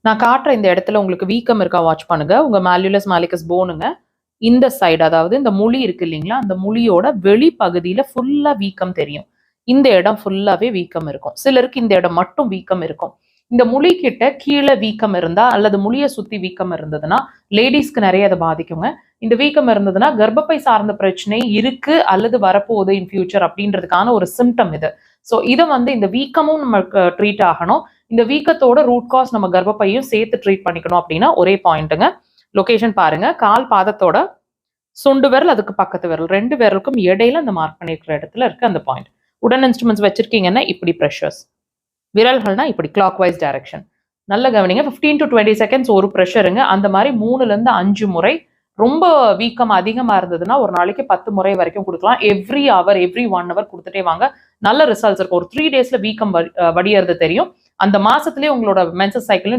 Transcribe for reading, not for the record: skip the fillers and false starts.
நான் காட்டுற இந்த இடத்துல உங்களுக்கு வீக்கம் இருக்கா வாட்ச் பண்ணுங்க. உங்க மால்யூலஸ் மாலிகஸ் போனுங்க இந்த சைடு, அதாவது இந்த முழி இருக்கு இல்லைங்களா, அந்த முழியோட வெளிப்பகுதியில ஃபுல்லா வீக்கம் தெரியும். இந்த இடம் ஃபுல்லாவே வீக்கம் இருக்கும். சிலருக்கு இந்த இடம் மட்டும் வீக்கம் இருக்கும். இந்த முழி கிட்ட கீழே வீக்கம் இருந்தா அல்லது முழியை சுத்தி வீக்கம் இருந்ததுன்னா லேடிஸ்க்கு நிறைய அதை பாதிக்குங்க. இந்த வீக்கம் இருந்ததுன்னா கர்ப்பப்பை சார்ந்த பிரச்சனை இருக்கு அல்லது வரப்போகுது இன் ஃபியூச்சர் அப்படின்றதுக்கான ஒரு சிம்டம் இது. ஸோ இதை இந்த வீக்கமும் நமக்கு ட்ரீட் ஆகணும். இந்த வீக்கத்தோட ரூட் காஸ் நம்ம கர்ப்பப்பையும் சேர்த்து ட்ரீட் பண்ணிக்கணும் அப்படின்னா ஒரே பாயிண்ட்டுங்க. லொகேஷன் பாருங்க, கால் பாதத்தோட சுண்டு விரல் அதுக்கு பக்கத்து விரல் 2 விரலுக்கும் இடையில அந்த மார்க் பண்ணிருக்கிற இடத்துல இருக்கு அந்த பாயிண்ட். உடன் இன்ஸ்ட்ருமெண்ட்ஸ் வச்சிருக்கீங்கன்னா இப்படி ப்ரெஷர்ஸ், விரல்கள்னா இப்படி கிளாக் வைஸ் டைரக்ஷன். நல்ல கவனிங்க, 15 to 20 செகண்ட்ஸ் ஒரு ப்ரெஷருங்க. அந்த மாதிரி 3 to 5 முறை. ரொம்ப வீக்கம் அதிகமா இருந்ததுன்னா ஒரு நாளைக்கு 10 முறை வரைக்கும் கொடுக்கலாம். எவ்ரி ஹவர் எவ்ரி 1 hour கொடுத்துட்டே வாங்க. நல்ல ரிசல்ட்ஸ் இருக்கும். ஒரு 3 daysல வீக்கம் வடியறது தெரியும். அந்த மாசத்துலயே உங்களோட மென்சஸ் சைக்கிள்